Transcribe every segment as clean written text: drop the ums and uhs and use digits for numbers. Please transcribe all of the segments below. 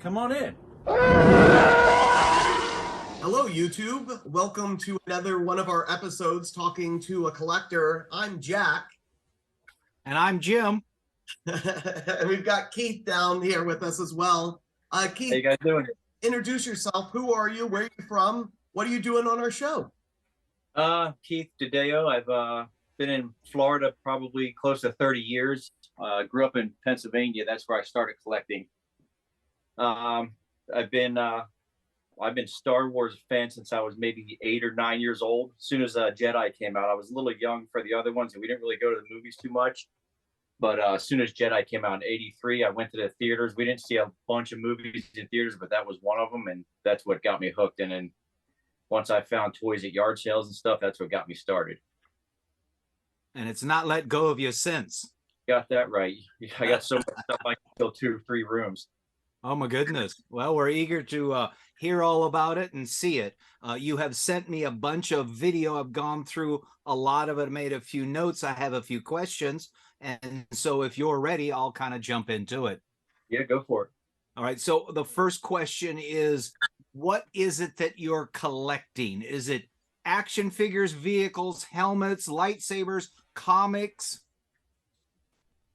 Come on in. Hello, YouTube. Welcome to another one of our episodes talking to a collector. I'm Jack. And I'm Jim. And we've got Keith down here with us as well. Keith, how you guys doing? Introduce yourself. Who are you? Where are you from? What are you doing on our show? Keith DeDeo. I've been in Florida probably close to 30 years. Grew up in Pennsylvania. That's where I started collecting. I've been Star Wars fan since I was maybe 8 or 9 years old. As soon as Jedi came out, I was a little young for the other ones, and we didn't really go to the movies too much. But as soon as Jedi came out in '83, I went to the theaters. We didn't see a bunch of movies in theaters, but that was one of them, and that's what got me hooked. And then once I found toys at yard sales and stuff, that's what got me started. And it's not let go of you since. Got that right. I got so much stuff I can fill 2 or 3 rooms. Oh my goodness. Well, we're eager to hear all about it and see it. You have sent me a bunch of video. I've gone through a lot of it, made a few notes. I have a few questions. And so if you're ready, I'll kind of jump into it. Yeah, go for it. All right. So the first question is, what is it that you're collecting? Is it action figures, vehicles, helmets, lightsabers, comics?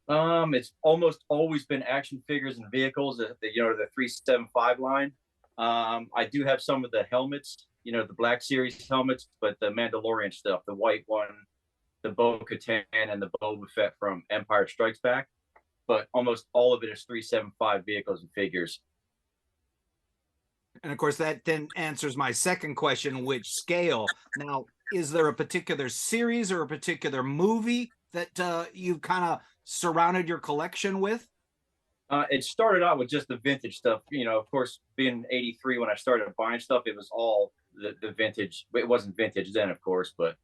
It's almost always been action figures and vehicles, the 375 line. I do have some of the helmets, the Black Series helmets, but the Mandalorian stuff, the white one, the Bo-Katan and the Boba Fett from Empire Strikes Back. But almost all of it is 375 vehicles and figures. And of course, that then answers my second question, which scale? Now, is there a particular series or a particular movie that you've kind of surrounded your collection with? It started out with just the vintage stuff. Of course, being '83 when I started buying stuff, it was all the vintage. It wasn't vintage then, of course, but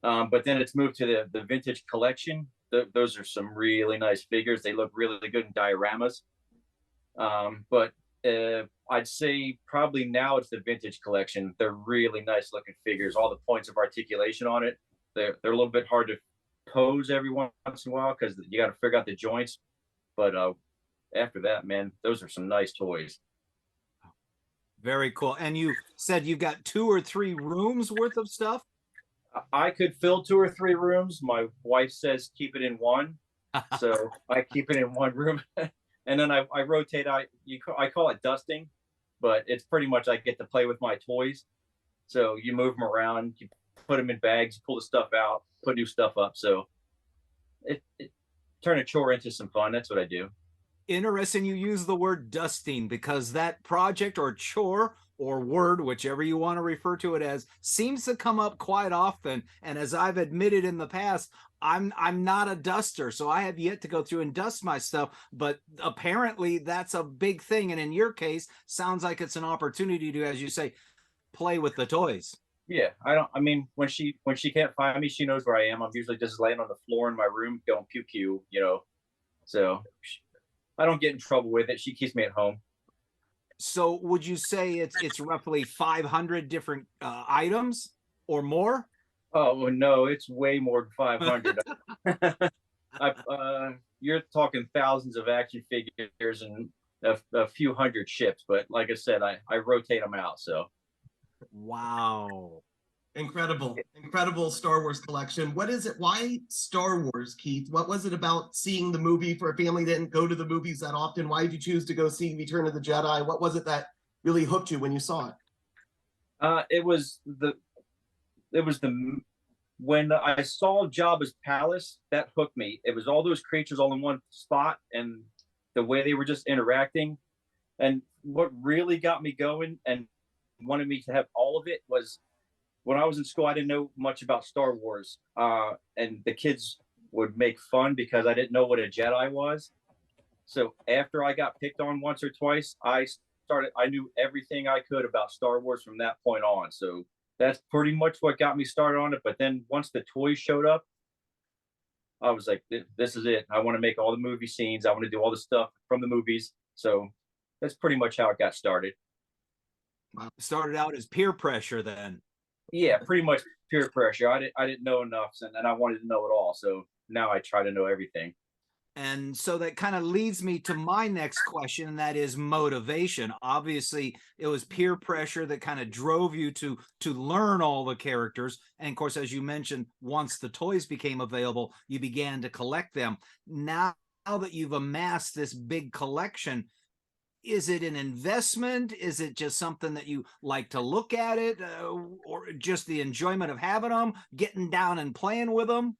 then it's moved to the vintage collection. Those are some really nice figures. They look really good in dioramas. But I'd say probably now it's the vintage collection. They're really nice looking figures. All the points of articulation on it. They're a little bit hard to pose every once in a while because you got to figure out the joints. But after that, man, those are some nice toys. Very cool. And you said you've got 2 or 3 rooms worth of stuff? I could fill 2 or 3 rooms. My wife says keep it in one. So I keep it in one room. And then I rotate. I call it dusting, but it's pretty much I get to play with my toys. So you move them around, you put them in bags, pull the stuff out, put new stuff up. So it turn a chore into some fun. That's what I do. Interesting you use the word dusting, because that project or chore or word, whichever you want to refer to it as, seems to come up quite often. And as I've admitted in the past, I'm not a duster, so I have yet to go through and dust my stuff, but apparently that's a big thing. And in your case, sounds like it's an opportunity to, as you say, play with the toys. Yeah, I mean, when she can't find me, she knows where I am. I'm usually just laying on the floor in my room going pew pew, So I don't get in trouble with it. She keeps me at home. So would you say it's roughly 500 different items or more? Oh no, it's way more than 500. You're talking thousands of action figures and a few hundred ships, but like I said, I rotate them out. So wow. Incredible Star Wars collection. What is it? Why Star Wars, Keith? What was it about seeing the movie for a family that didn't go to the movies that often? Why did you choose to go see Return of the Jedi? What was it that really hooked you when you saw it? It was when I saw Jabba's palace, that hooked me. It was all those creatures all in one spot and the way they were just interacting. And what really got me going and wanted me to have all of it was when I was in school, I didn't know much about Star Wars. And the kids would make fun because I didn't know what a Jedi was. So after I got picked on once or twice, I knew everything I could about Star Wars from that point on. So that's pretty much what got me started on it. But then once the toys showed up, I was like, this is it. I want to make all the movie scenes. I want to do all the stuff from the movies. So that's pretty much how it got started. Wow. Started out as peer pressure then. Yeah, pretty much peer pressure. I didn't know enough, and I wanted to know it all. So now I try to know everything. And so that kind of leads me to my next question, and that is motivation. Obviously, it was peer pressure that kind of drove you to learn all the characters. And of course, as you mentioned, once the toys became available, you began to collect them. Now that you've amassed this big collection, is it an investment? Is it just something that you like to look at it, or just the enjoyment of having them, getting down and playing with them?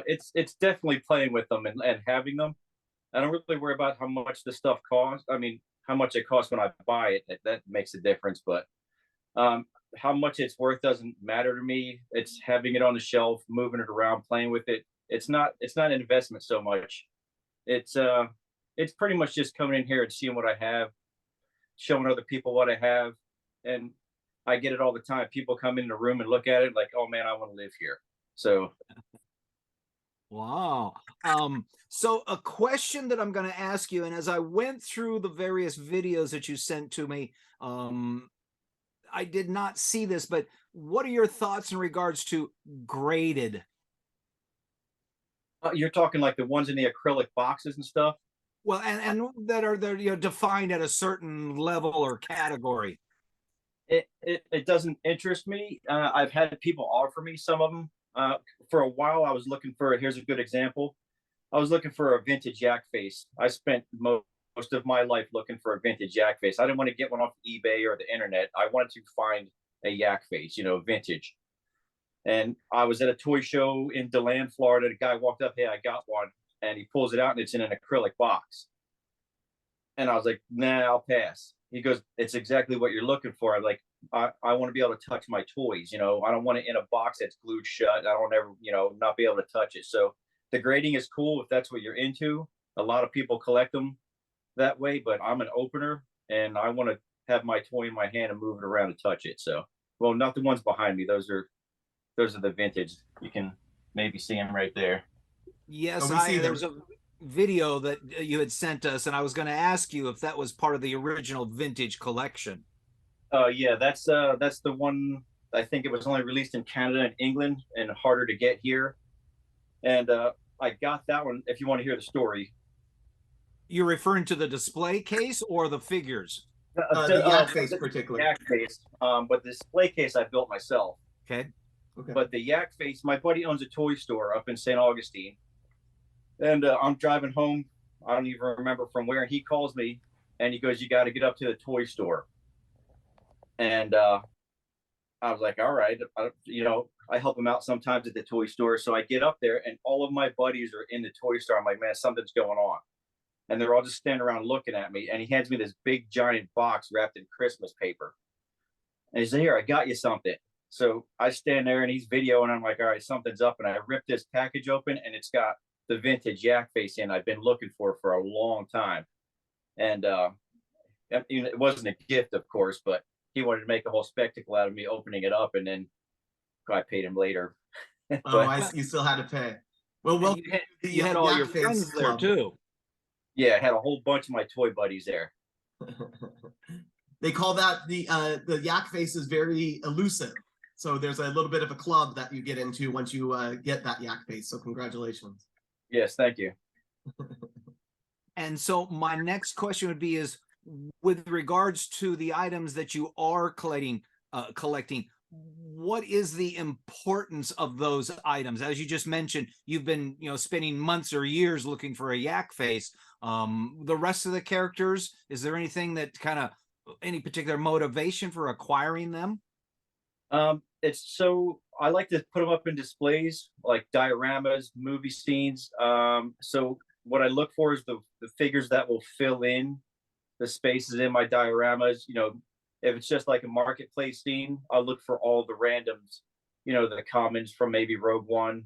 It's definitely playing with them and having them. I don't really worry about how much the stuff costs. I mean, how much it costs when I buy it, that makes a difference. But how much it's worth doesn't matter to me. It's having it on the shelf, moving it around, playing with it. It's not an investment so much. It's pretty much just coming in here and seeing what I have, showing other people what I have, and I get it all the time. People come in the room and look at it like, oh man, I want to live here. So Wow. So a question that I'm going to ask you, and as I went through the various videos that you sent to me, I did not see this, but what are your thoughts in regards to graded? you're talking like the ones in the acrylic boxes and stuff. Well, and that are there, defined at a certain level or category. It doesn't interest me. I've had people offer me some of them. For a while, I was looking for. Here's a good example. I was looking for a vintage yak face. I spent most of my life looking for a vintage yak face. I didn't want to get one off eBay or the internet. I wanted to find a yak face, vintage. And I was at a toy show in DeLand, Florida. The guy walked up, "Hey, I got one," and he pulls it out, and it's in an acrylic box. And I was like, "Nah, I'll pass." He goes, "It's exactly what you're looking for." I'm like, I want to be able to touch my toys. I don't want it in a box that's glued shut. I don't ever, not be able to touch it. So the grading is cool if that's what you're into. A lot of people collect them that way, but I'm an opener and I want to have my toy in my hand and move it around and touch it. So, well, not the ones behind me. Those are the vintage. You can maybe see them right there. Yes, we see there's a video that you had sent us, and I was going to ask you if that was part of the original vintage collection. Yeah, that's the one. I think it was only released in Canada and England and harder to get here. And I got that one. If you want to hear the story, You're referring to the display case or the figures? the yak face particularly. Yak face. But the display case I built myself. Okay. But the yak face, my buddy owns a toy store up in St. Augustine, and I'm driving home. I don't even remember from where. And he calls me, and he goes, "You got to get up to the toy store." And I was like, "All right." I help him out sometimes at the toy store, so I get up there, and all of my buddies are in the toy store. I'm like, "Man, something's going on," and they're all just standing around looking at me. And he hands me this big giant box wrapped in Christmas paper, and he said, "Here, I got you something." So I stand there and he's videoing. I'm like, all right, something's up. And I rip this package open and it's got the vintage yak face in I've been looking for a long time. And it wasn't a gift, of course, but he wanted to make a whole spectacle out of me opening it up. And then I paid him later. Oh, I see. You still had to pay. Well, you had all your friends there too. Yeah, I had a whole bunch of my toy buddies there. They call that the yak face is very elusive. So there's a little bit of a club that you get into once you get that yak face. So congratulations. Yes, thank you. And so my next question would be is, with regards to the items that you are collecting, what is the importance of those items? As you just mentioned, you've been, spending months or years looking for a yak face. The rest of the characters, is there anything that any particular motivation for acquiring them? I like to put them up in displays like dioramas, movie scenes. So what I look for is the figures that will fill in the spaces in my dioramas. If it's just like a marketplace scene, I'll look for all the randoms, the commons from maybe Rogue One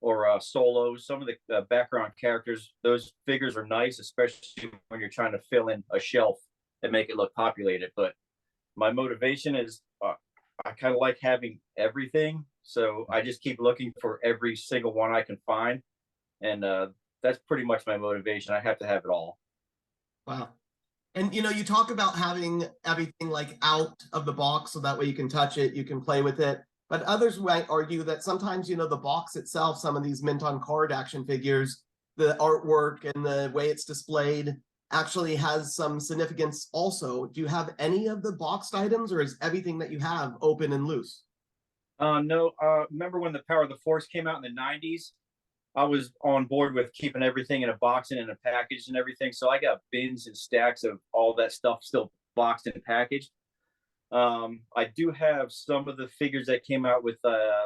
or Solo. Some of the background characters, those figures are nice, especially when you're trying to fill in a shelf and make it look populated. But my motivation is I kind of like having everything. So I just keep looking for every single one I can find. And that's pretty much my motivation. I have to have it all. Wow. And you talk about having everything like out of the box so that way you can touch it, you can play with it. But others might argue that sometimes, the box itself, some of these mint on card action figures, the artwork and the way it's displayed actually has some significance also. Do you have any of the boxed items, or is everything that you have open and loose? No, remember when the Power of the Force came out in the 90s? I was on board with keeping everything in a box and in a package and everything. So I got bins and stacks of all that stuff still boxed and packaged. I do have some of the figures that came out with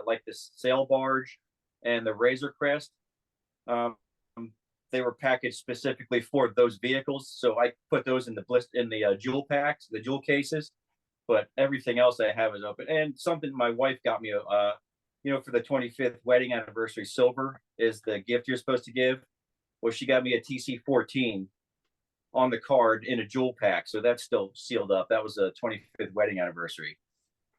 like the sail barge and the Razor Crest. They were packaged specifically for those vehicles, so I put those in the jewel packs, the jewel cases. But everything else I have is open. And something my wife got me, for the 25th wedding anniversary, silver is the gift you're supposed to give. Well, she got me a TC-14 on the card in a jewel pack, so that's still sealed up. That was a 25th wedding anniversary,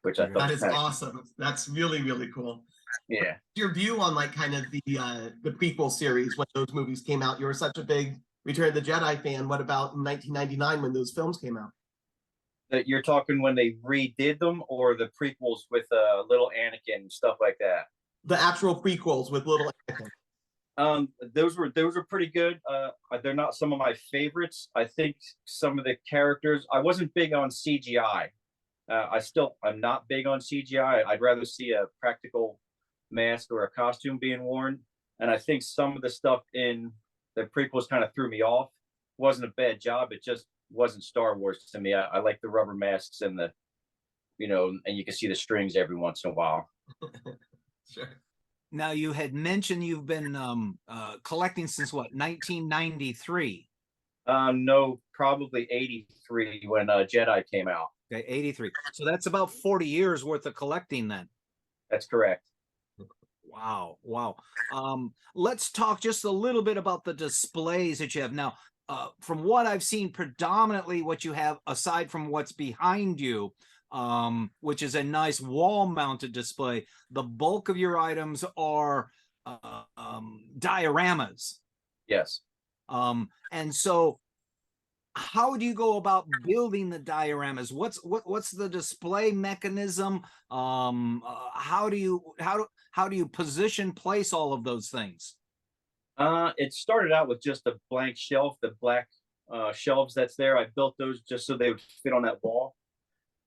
which I thought that is awesome. That's really, really cool. Yeah. Your view on like kind of the prequel series when those movies came out? You were such a big Return of the Jedi fan. What about in 1999 when those films came out? That you're talking when they redid them, or the prequels with little Anakin and stuff like that? The actual prequels with little Anakin. Those were pretty good. They're not some of my favorites. I think some of the characters, I wasn't big on CGI. I'm not big on CGI. I'd rather see a practical mask or a costume being worn. And I think some of the stuff in the prequels kind of threw me off. Wasn't a bad job. It just wasn't Star Wars to me. I like the rubber masks and and you can see the strings every once in a while. Sure. Now, you had mentioned you've been collecting since what, 1993? No, probably 83 when Jedi came out. Okay, 83. So that's about 40 years worth of collecting then. That's correct. Wow. Let's talk just a little bit about the displays that you have now. From what I've seen, predominantly what you have, aside from what's behind you, which is a nice wall-mounted display, the bulk of your items are dioramas. Yes. And so, how do you go about building the dioramas? What's the display mechanism? How do you place all of those things? It started out with just a blank shelf, the black shelves that's there. I built those just so they would fit on that wall.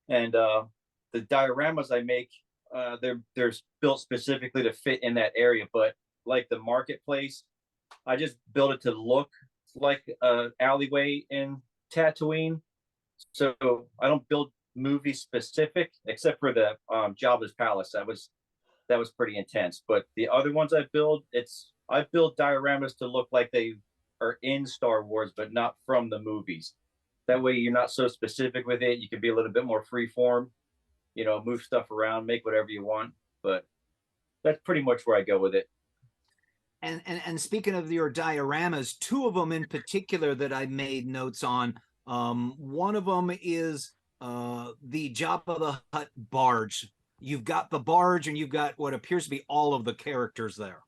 And the dioramas I make, they're built specifically to fit in that area. But like the marketplace, I just built it to look like an alleyway in Tatooine. So I don't build movie specific, except for the Jabba's palace. That was pretty intense. But the other ones I build dioramas to look like they are in Star Wars, but not from the movies. That way you're not so specific with it. You can be a little bit more free form, move stuff around, make whatever you want. But that's pretty much where I go with it. And speaking of your dioramas, two of them in particular that I made notes on. One of them is the Jabba the Hutt barge. You've got the barge, and you've got what appears to be all of the characters there.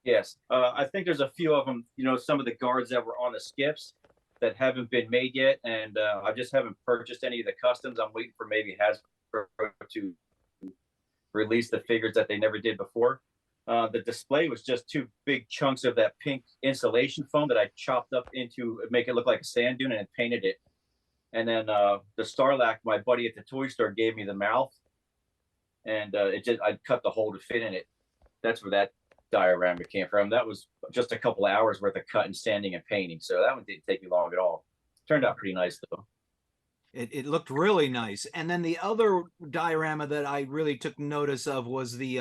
Yes, I think there's a few of them. Some of the guards that were on the skips that haven't been made yet, and I just haven't purchased any of the customs. I'm waiting for maybe Hasbro to release the figures that they never did before. The display was just two big chunks of that pink insulation foam that I chopped up into make it look like a sand dune and painted it. And then the Sarlacc, my buddy at the toy store, gave me the mouth, and I cut the hole to fit in it. That's where that diorama came from. That was just a couple of hours worth of cutting, sanding, and painting. So that one didn't take me long at all. Turned out pretty nice though. It looked really nice. And then the other diorama that I really took notice of was the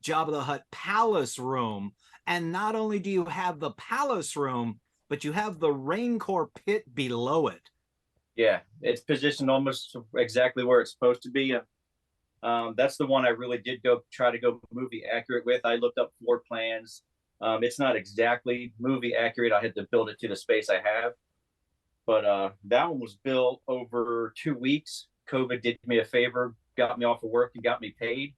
Jabba the Hutt palace room. And not only do you have the palace room, but you have the Rancor pit below it. Yeah, it's positioned almost exactly where it's supposed to be. That's the one I really did try to go movie accurate with. I looked up floor plans. It's not exactly movie accurate. I had to build it to the space I have. But that one was built over 2 weeks. COVID did me a favor, got me off of work and got me paid.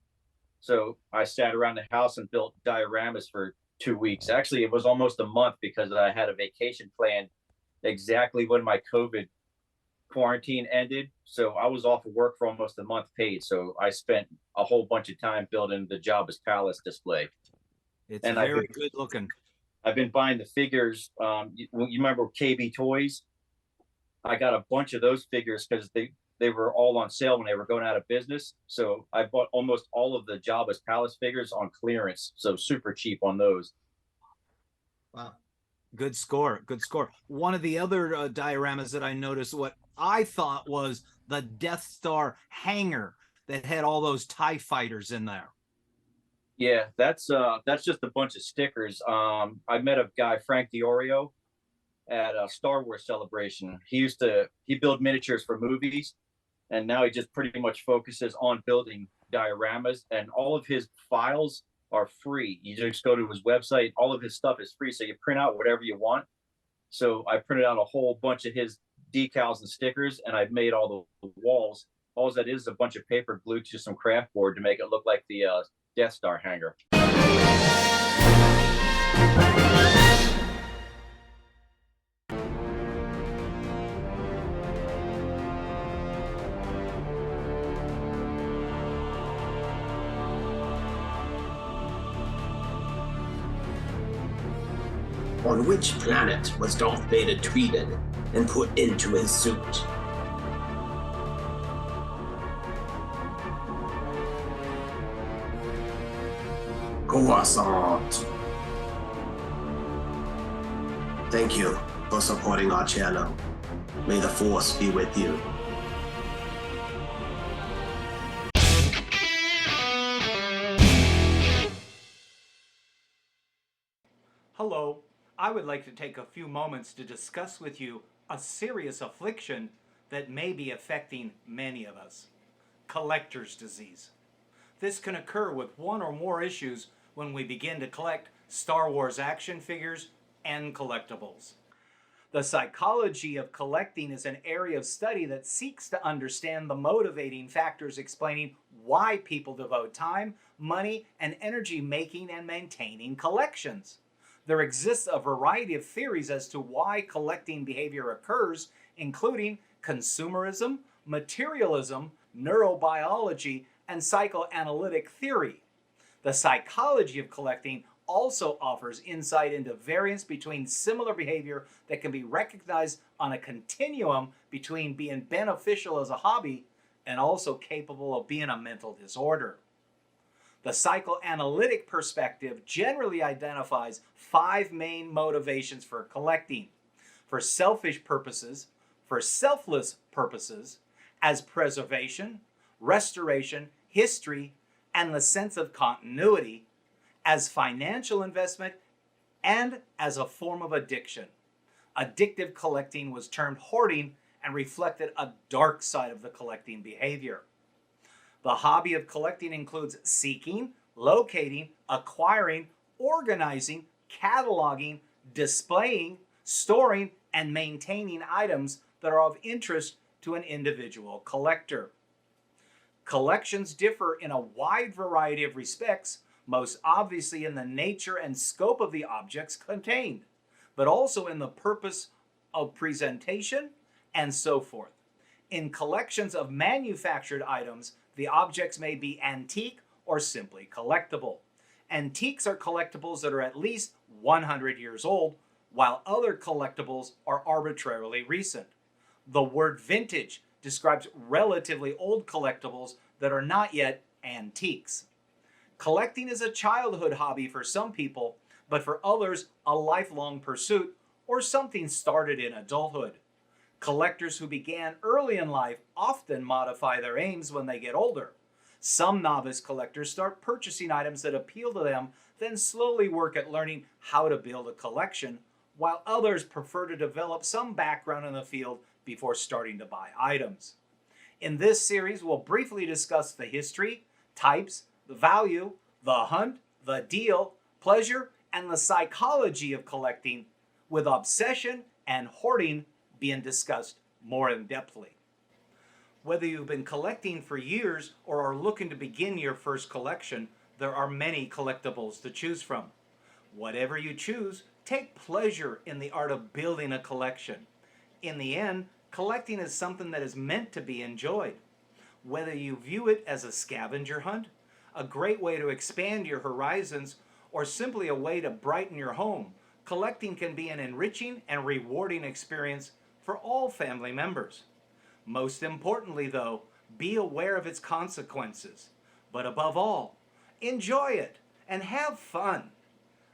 So I sat around the house and built dioramas for 2 weeks. Actually, it was almost a month because I had a vacation planned exactly when my COVID quarantine ended. So I was off of work for almost a month paid. So I spent a whole bunch of time building the Jabba's palace display. It's very good looking. I've been buying the figures. You remember KB Toys? I got a bunch of those figures because they were all on sale when they were going out of business. So I bought almost all of the Jabba's Palace figures on clearance, so super cheap on those. Wow. Good score. Good score. One of the other dioramas that I noticed, what I thought was the Death Star hangar that had all those TIE fighters in there. Yeah, that's just a bunch of stickers. I met a guy, Frank Diorio, at a Star Wars celebration. He build miniatures for movies, and now he just pretty much focuses on building dioramas. And all of his files are free. You just go to his website. All of his stuff is free, so you print out whatever you want. So I printed out a whole bunch of his decals and stickers, and I've made all the walls. All that is a bunch of paper glued to some craft board to make it look like the Death Star hangar. On which planet was Darth Vader treated and put into his suit? Coruscant. Thank you for supporting our channel. May the Force be with you. Hello, I would like to take a few moments to discuss with you a serious affliction that may be affecting many of us. Collector's disease. This can occur with one or more issues when we begin to collect Star Wars action figures and collectibles. The psychology of collecting is an area of study that seeks to understand the motivating factors explaining why people devote time, money, and energy making and maintaining collections. There exists a variety of theories as to why collecting behavior occurs, including consumerism, materialism, neurobiology, and psychoanalytic theory. The psychology of collecting also offers insight into variance between similar behavior that can be recognized on a continuum between being beneficial as a hobby and also capable of being a mental disorder. The psychoanalytic perspective generally identifies 5 main motivations for collecting: for selfish purposes, for selfless purposes, as preservation, restoration, history, and the sense of continuity, as financial investment, and as a form of addiction. Addictive collecting was termed hoarding and reflected a dark side of the collecting behavior. The hobby of collecting includes seeking, locating, acquiring, organizing, cataloging, displaying, storing, and maintaining items that are of interest to an individual collector. Collections differ in a wide variety of respects, most obviously in the nature and scope of the objects contained, but also in the purpose of presentation and so forth. In collections of manufactured items, the objects may be antique or simply collectible. Antiques are collectibles that are at least 100 years old, while other collectibles are arbitrarily recent. The word vintage describes relatively old collectibles that are not yet antiques. Collecting is a childhood hobby for some people, but for others, a lifelong pursuit or something started in adulthood. Collectors who began early in life often modify their aims when they get older. Some novice collectors start purchasing items that appeal to them, then slowly work at learning how to build a collection, while others prefer to develop some background in the field before starting to buy items. In this series, we'll briefly discuss the history, types, the value, the hunt, the deal, pleasure, and the psychology of collecting, with obsession and hoarding being discussed more in-depthly. Whether you've been collecting for years or are looking to begin your first collection, there are many collectibles to choose from. Whatever you choose, take pleasure in the art of building a collection. In the end, collecting is something that is meant to be enjoyed. Whether you view it as a scavenger hunt, a great way to expand your horizons, or simply a way to brighten your home, collecting can be an enriching and rewarding experience for all family members. Most importantly, though, be aware of its consequences. But above all, enjoy it and have fun.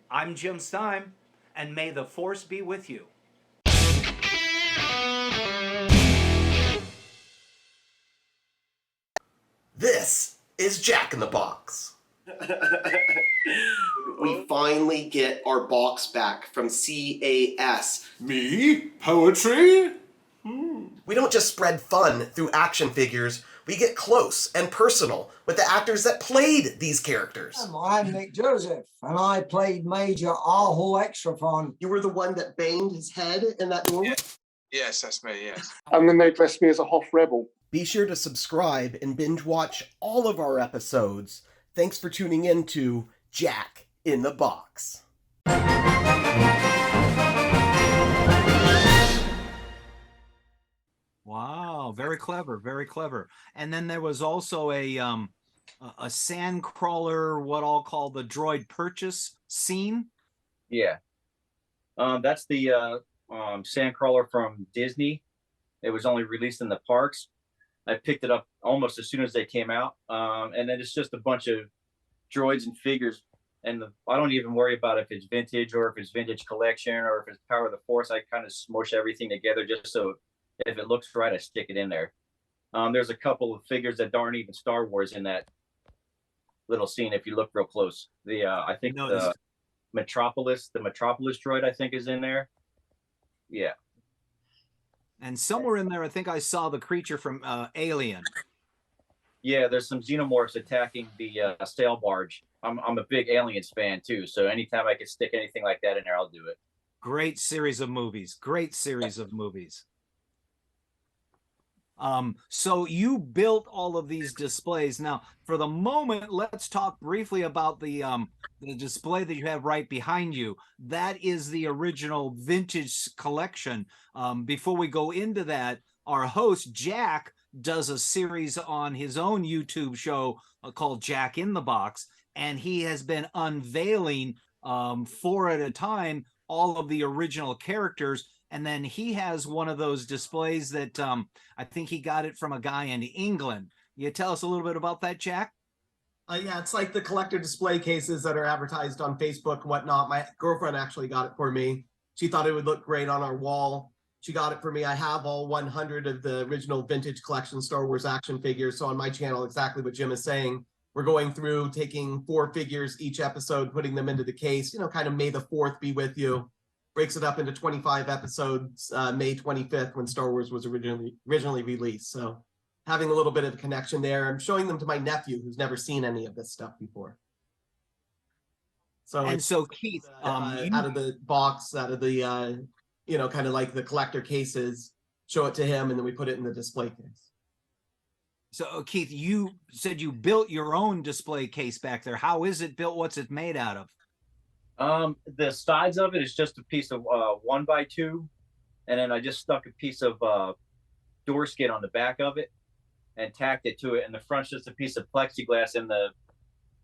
I'm Jim Stein, and may the force be with you. This is Jack in the Box. We finally get our box back from CAS. Me? Poetry? We don't just spread fun through action figures, we get close and personal with the actors that played these characters. I'm Nick Joseph, and I played Major Arhul Extrafon. You were the one that banged his head in that doorway? Yes, that's me, yes. And then they dressed me as a Hoth rebel. Be sure to subscribe and binge watch all of our episodes. Thanks for tuning in to Jack in the Box. Wow, very clever, very clever. And then there was also a sand crawler, what I'll call the droid purchase scene. Yeah. That's the Sandcrawler from Disney. It was only released in the parks. I picked it up almost as soon as they came out. And then it's just a bunch of droids and figures. And I don't even worry about if it's vintage or if it's vintage collection or if it's Power of the Force. I kind of smush everything together just so if it looks right, I stick it in there. There's a couple of figures that aren't even Star Wars in that little scene if you look real close. I think the Metropolis droid, I think, is in there. Yeah. And somewhere in there, I think I saw the creature from Alien. Yeah, there's some xenomorphs attacking the sail barge. I'm a big Aliens fan too, so anytime I can stick anything like that in there, I'll do it. Great series of movies. Great series of movies. So you built all of these displays. Now, for the moment, let's talk briefly about the display that you have right behind you. That is the original vintage collection. Before we go into that, our host, Jack, does a series on his own YouTube show called Jack in the Box, and he has been unveiling 4 at a time all of the original characters. And then he has one of those displays that I think he got it from a guy in England. You tell us a little bit about that, Jack? Yeah, it's like the collector display cases that are advertised on Facebook and whatnot. My girlfriend actually got it for me. She thought it would look great on our wall. She got it for me. I have all 100 of the original vintage collection Star Wars action figures. So on my channel, exactly what Jim is saying. We're going through taking 4 figures each episode, putting them into the case, kind of may the 4th be with you. Breaks it up into 25 episodes, May 25th, when Star Wars was originally released. So having a little bit of a connection there. I'm showing them to my nephew, who's never seen any of this stuff before. So Keith, out of the box, out of the kind of like the collector cases, show it to him, and then we put it in the display case. So Keith, you said you built your own display case back there. How is it built? What's it made out of? The sides of it is just a piece of 1x2, and then I just stuck a piece of door skin on the back of it and tacked it to it, and the front's just a piece of plexiglass, and the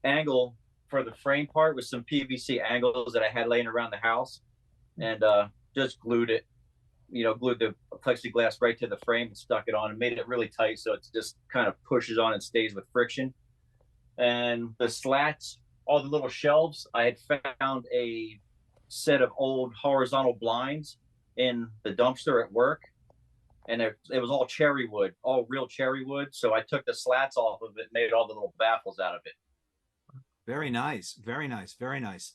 angle for the frame part was some PVC angles that I had laying around the house, and just glued it, glued the plexiglass right to the frame and stuck it on and made it really tight so it just kind of pushes on and stays with friction. And the slats, all the little shelves, I had found a set of old horizontal blinds in the dumpster at work, and it was all cherry wood, all real cherry wood. So I took the slats off of it, made all the little baffles out of it. Very nice, very nice, very nice.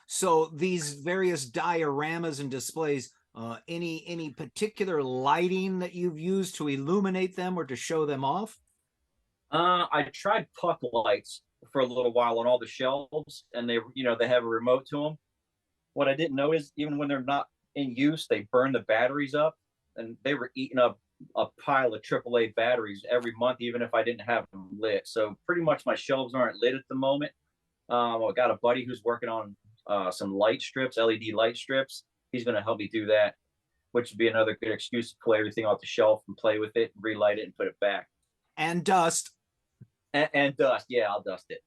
So these various dioramas and displays, any particular lighting that you've used to illuminate them or to show them off? I tried puck lights for a little while on all the shelves, and they have a remote to them. What I didn't know is even when they're not in use, they burn the batteries up, and they were eating up a pile of AAA batteries every month, even if I didn't have them lit. So pretty much my shelves aren't lit at the moment. I got a buddy who's working on some light strips, LED light strips. He's going to help me do that, which would be another good excuse to pull everything off the shelf and play with it, relight it, and put it back. And dust. And dust. Yeah, I'll dust it.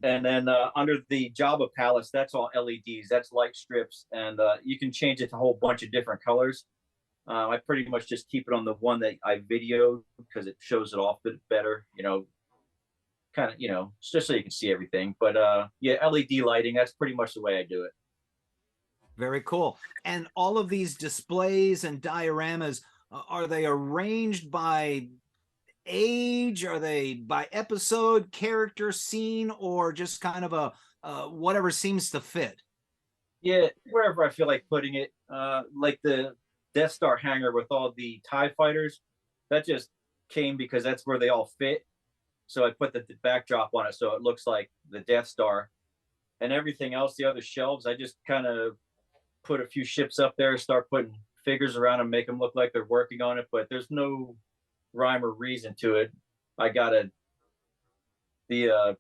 And then under the Java palettes, that's all LEDs. That's light strips, and you can change it to a whole bunch of different colors. I pretty much just keep it on the one that I videoed because it shows it off a bit better. Kind of, just so you can see everything. But yeah, LED lighting, that's pretty much the way I do it. Very cool. And all of these displays and dioramas, are they arranged by age? Are they by episode, character, scene, or just kind of a whatever seems to fit? Yeah, wherever I feel like putting it. Like the Death Star hangar with all the TIE fighters, that just came because that's where they all fit. So I put the backdrop on it so it looks like the Death Star. And everything else, the other shelves, I just kind of put a few ships up there, start putting figures around them, make them look like they're working on it, but there's no rhyme or reason to it. I got the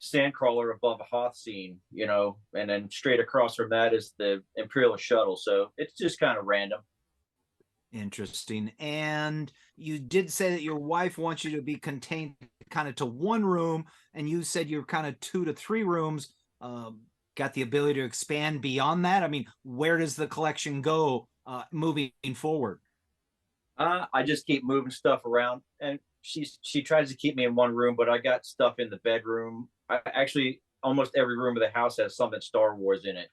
sandcrawler above a Hoth scene, and then straight across from that is the Imperial shuttle. So it's just kind of random. Interesting. And you did say that your wife wants you to be contained kind of to one room, and you said you're kind of 2 to 3 rooms. Got the ability to expand beyond that? I mean, where does the collection go moving forward? I just keep moving stuff around, and she tries to keep me in one room, but I got stuff in the bedroom. Actually, almost every room of the house has something Star Wars in it,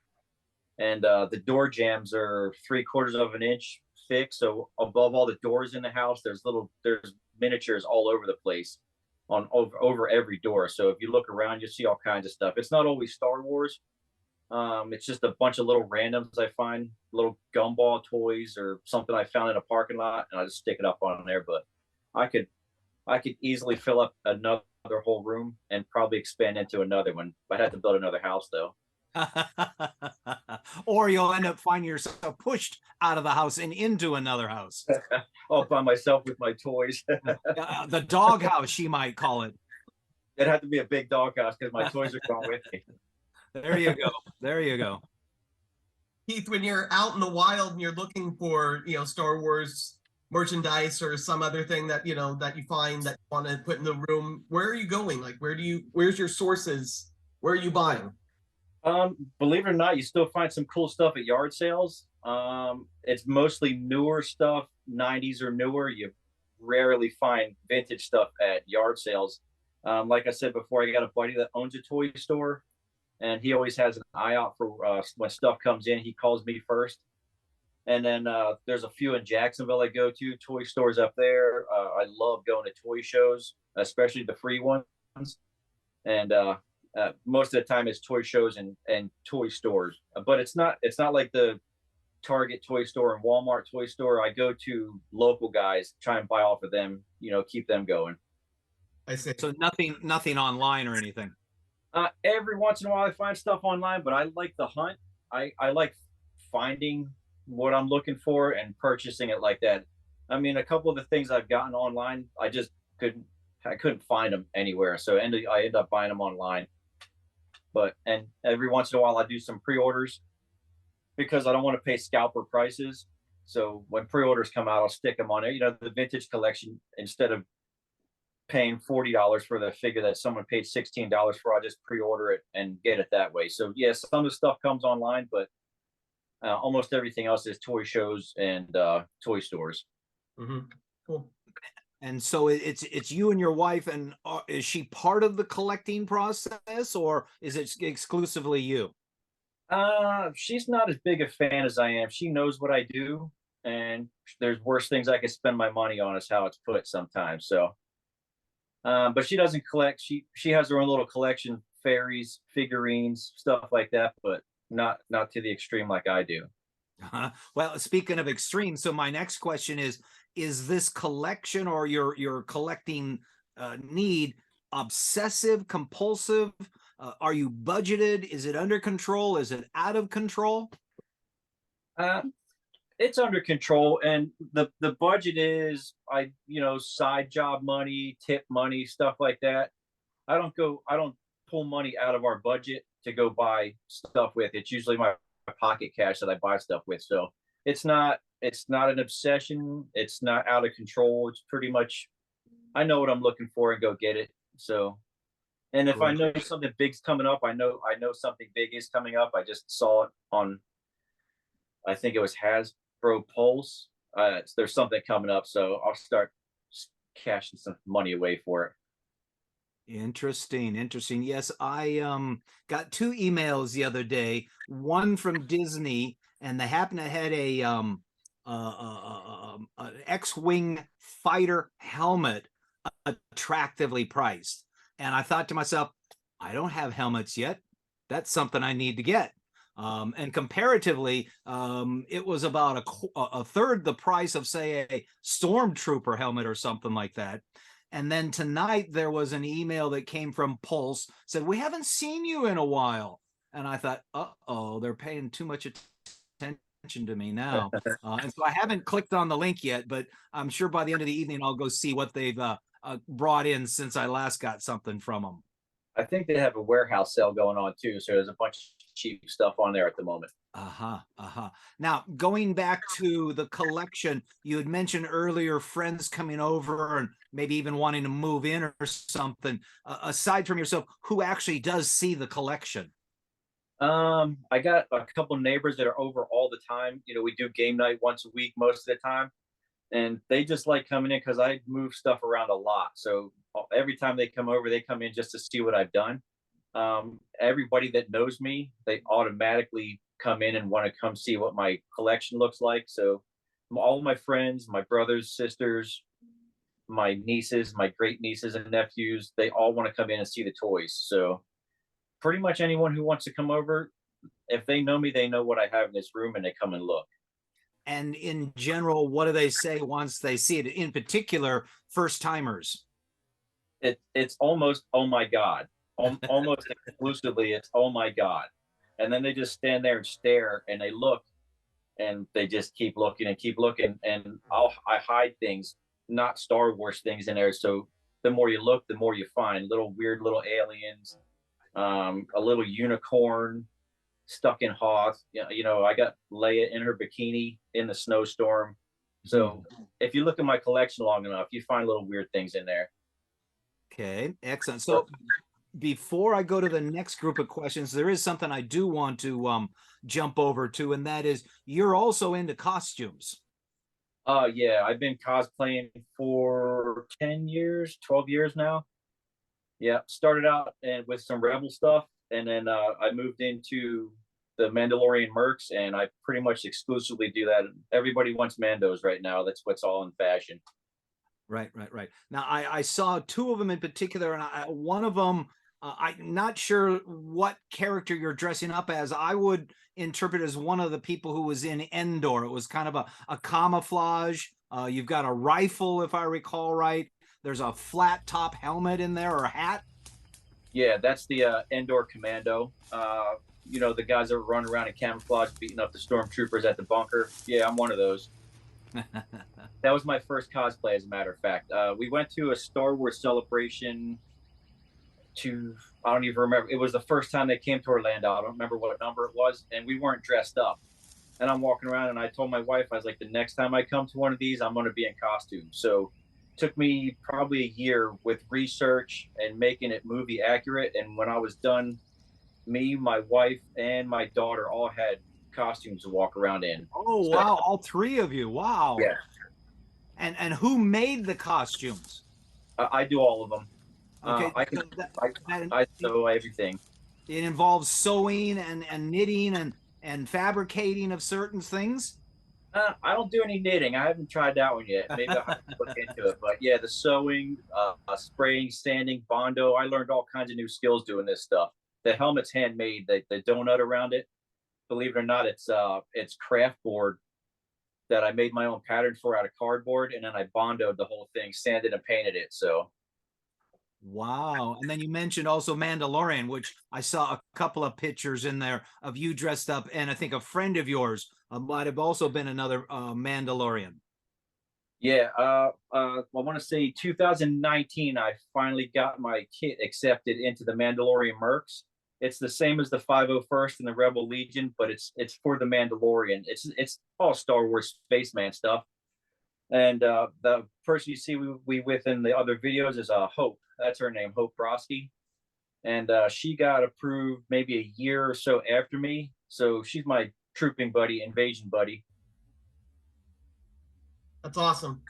and the door jambs are 3/4 of an inch thick. So above all the doors in the house, there's miniatures all over the place, over every door. So if you look around, you see all kinds of stuff. It's not always Star Wars. It's just a bunch of little randoms I find, little gumball toys or something I found in a parking lot, and I just stick it up on there. But I could easily fill up another whole room and probably expand into another one. I'd have to build another house though. Or you'll end up finding yourself pushed out of the house and into another house. All by myself with my toys. The dog house, she might call it. It'd have to be a big dog house because my toys are going with me. There you go. There you go. Keith, when you're out in the wild and you're looking for, Star Wars merchandise or some other thing that you find that you want to put in the room, where are you going? Like, where's your sources? Where are you buying? Believe it or not, you still find some cool stuff at yard sales. It's mostly newer stuff, 90s or newer. You rarely find vintage stuff at yard sales. Like I said before, I got a buddy that owns a toy store, and he always has an eye out for when stuff comes in. He calls me first. And then there's a few in Jacksonville I go to, toy stores up there. I love going to toy shows, especially the free ones. And most of the time it's toy shows and toy stores. But it's not like the Target toy store and Walmart toy store. I go to local guys, try and buy off of them, keep them going. I see. So nothing online or anything. Every once in a while I find stuff online, but I like the hunt. I like finding what I'm looking for and purchasing it like that. I mean, a couple of the things I've gotten online, I just couldn't find them anywhere. So I end up buying them online. And every once in a while I do some pre-orders because I don't want to pay scalper prices. So when pre-orders come out, I'll stick them on it. The vintage collection, instead of paying $40 for the figure that someone paid $16 for, I'll just pre-order it and get it that way. So yes, some of the stuff comes online, but almost everything else is toy shows and toy stores. Mm-hmm. Cool. And so it's you and your wife, and is she part of the collecting process, or is it exclusively you? She's not as big a fan as I am. She knows what I do, and there's worse things I could spend my money on, is how it's put sometimes. So, but she doesn't collect. She has her own little collection, fairies, figurines, stuff like that, but not to the extreme like I do. Well, speaking of extreme, so my next question is this collection or your collecting need obsessive, compulsive? Are you budgeted? Is it under control? Is it out of control? It's under control, and the budget is side job money, tip money, stuff like that. I don't pull money out of our budget to go buy stuff with. It's usually my pocket cash that I buy stuff with. So it's not an obsession. It's not out of control. It's pretty much, I know what I'm looking for and go get it. So And if I Great. know something big's coming up, I know something big is coming up. I just saw it on, I think it was Hasbro Pulse. There's something coming up, so I'll start cashing some money away for it. Interesting, interesting. Yes, I got two emails the other day. One from Disney, and they happen to had a an X-wing fighter helmet attractively priced. And I thought to myself, I don't have helmets yet. That's something I need to get. And comparatively, it was about a third the price of, say, a stormtrooper helmet or something like that. And then tonight there was an email that came from Pulse, said, we haven't seen you in a while. And I thought, uh-oh, they're paying too much attention to me now. And so I haven't clicked on the link yet, but I'm sure by the end of the evening, I'll go see what they've brought in since I last got something from them. I think they have a warehouse sale going on too, so there's a bunch of cheap stuff on there at the moment. Now, going back to the collection, you had mentioned earlier friends coming over and maybe even wanting to move in or something. Aside from yourself, who actually does see the collection? I got a couple neighbors that are over all the time. You know, we do game night once a week most of the time, and they just like coming in because I move stuff around a lot. So every time they come over, they come in just to see what I've done. Everybody that knows me, they automatically come in and want to come see what my collection looks like. So all my friends, my brothers, sisters, my nieces, my great nieces and nephews, they all want to come in and see the toys. So pretty much anyone who wants to come over, if they know me, they know what I have in this room and they come and look. And in general, what do they say once they see it? In particular, first timers. It's almost, oh my God. Almost exclusively, it's oh my God. And then they just stand there and stare and they look and they just keep looking and keep looking. And I hide things, not Star Wars things in there. So the more you look, the more you find little weird little aliens, a little unicorn stuck in Hoth. You know, I got Leia in her bikini in the snowstorm. So if you look at my collection long enough, you find little weird things in there. Okay, excellent. So before I go to the next group of questions, there is something I do want to jump over to, and that is you're also into costumes. Yeah, I've been cosplaying for 10 years, 12 years now. Yeah, started out and with some Rebel stuff, and then I moved into the Mandalorian mercs, and I pretty much exclusively do that. Everybody wants Mandos right now. That's what's all in fashion. Right. Now, I saw two of them in particular, and one of them, I'm not sure what character you're dressing up as. I would interpret as one of the people who was in Endor. It was kind of a camouflage. You've got a rifle, if I recall right. There's a flat top helmet in there or a hat. Yeah, that's the Endor Commando. You know, the guys that run around in camouflage beating up the stormtroopers at the bunker. Yeah, I'm one of those. That was my first cosplay, as a matter of fact. We went to a Star Wars celebration I don't even remember. It was the first time they came to Orlando. I don't remember what number it was, and we weren't dressed up. And I'm walking around, and I told my wife, I was like, the next time I come to one of these, I'm going to be in costume. So it took me probably a year with research and making it movie accurate. And when I was done, me, my wife, and my daughter all had costumes to walk around in. Oh, so, wow. All three of you. Wow. Yeah. And who made the costumes? I do all of them. Okay. I sew everything. It involves sewing and knitting and fabricating of certain things. I don't do any knitting. I haven't tried that one yet. Maybe I'll have to look into it. But yeah, the sewing, spraying, sanding, Bondo. I learned all kinds of new skills doing this stuff. The helmet's handmade. The donut around it, believe it or not, it's craft board that I made my own pattern for out of cardboard, and then I Bondoed the whole thing, sanded and painted it. So. Wow. And then you mentioned also Mandalorian, which I saw a couple of pictures in there of you dressed up, and I think a friend of yours might have also been another Mandalorian. Yeah, I want to say 2019, I finally got my kit accepted into the Mandalorian mercs. It's the same as the 501st and the Rebel Legion, but it's for the Mandalorian. It's all Star Wars spaceman stuff. And the person you see we with in the other videos is Hope. That's her name, Hope Broski. and she got approved maybe a year or so after me. So she's my trooping buddy, invasion buddy. That's awesome.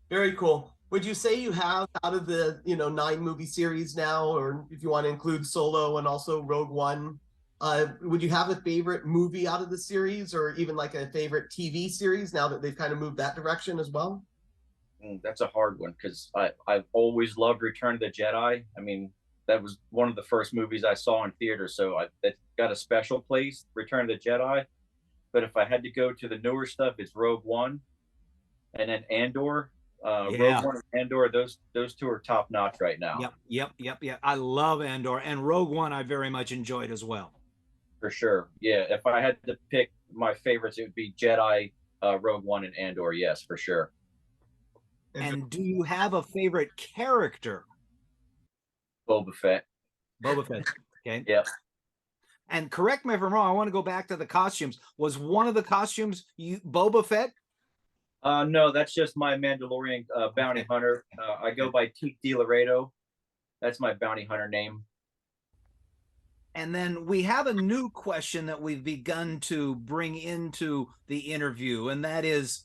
Very cool. Would you say you have, out of the 9 movie series now, or if you want to include Solo and also Rogue One, would you have a favorite movie out of the series, or even like a favorite TV series now that they've kind of moved that direction as well? That's a hard one because I've always loved Return of the Jedi. I mean, that was one of the first movies I saw in theater, so that got a special place, Return of the Jedi. But if I had to go to the newer stuff, it's Rogue One, and then Andor. Rogue One and Andor, those two are top notch right now. Yep. I love Andor, and Rogue One I very much enjoyed as well. For sure. Yeah, if I had to pick my favorites, it would be Jedi, Rogue One, and Andor. Yes, for sure. And do you have a favorite character? Boba Fett. Boba Fett. Okay. Yep. And correct me if I'm wrong, I want to go back to the costumes. Was one of the costumes Boba Fett? No, that's just my Mandalorian bounty hunter. I go by Teeth De Laredo. That's my bounty hunter name. And then we have a new question that we've begun to bring into the interview, and that is,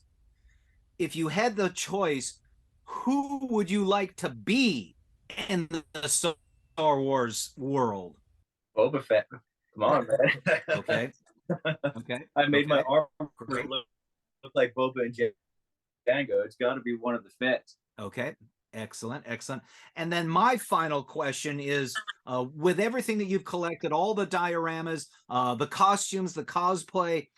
if you had the choice, who would you like to be in the Star Wars world? Boba Fett. Come on, man. Okay. I made my arm look like Boba and Django. It's got to be one of the Fetts. Okay. Excellent. And then my final question is, with everything that you've collected, all the dioramas, the costumes, the cosplay,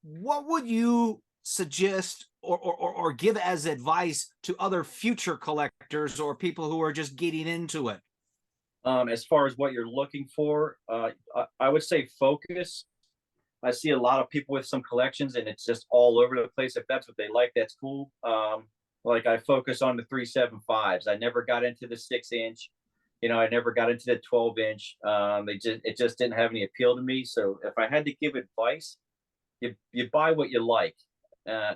what would you suggest or give as advice to other future collectors or people who are just getting into it? As far as what you're looking for, I would say focus. I see a lot of people with some collections and it's just all over the place. If that's what they like, that's cool. Like I focus on the 375s. I never got into the 6-inch. I never got into the 12-inch. It just didn't have any appeal to me. So if I had to give advice, you buy what you like.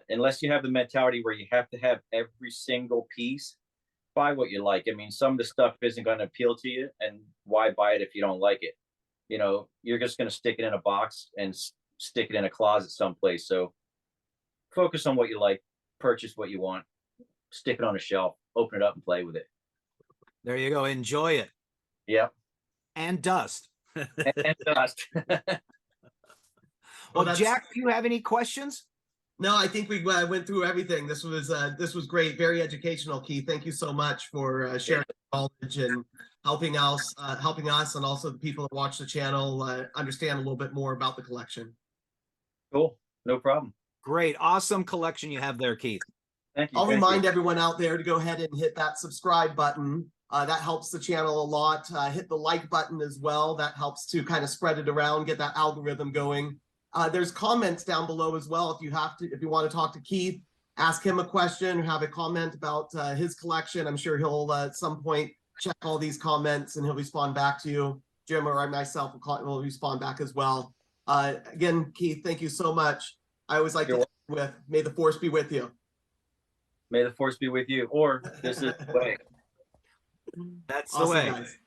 Unless you have the mentality where you have to have every single piece, buy what you like. I mean, some of the stuff isn't going to appeal to you, and why buy it if you don't like it? You're just going to stick it in a box and stick it in a closet someplace. So focus on what you like, purchase what you want, stick it on a shelf, open it up and play with it. There you go. Enjoy it. Yep. And dust. and dust. Well, Jack, do you have any questions? No, I think we went through everything. This was great, very educational, Keith. Thank you so much for sharing knowledge and helping us, and also the people that watch the channel understand a little bit more about the collection. Cool, no problem. Great, awesome collection you have there, Keith. Thank you. I'll remind everyone out there to go ahead and hit that subscribe button. That helps the channel a lot. Hit the like button as well. That helps to kind of spread it around, get that algorithm going. There's comments down below as well. If you want to talk to Keith, ask him a question or have a comment about his collection. I'm sure he'll at some point check all these comments and he'll respond back to you. Jim or myself will respond back as well. Again, Keith, thank you so much. I always like to end with, may the force be with you. May the force be with you, or this is the way. That's the way. Guys.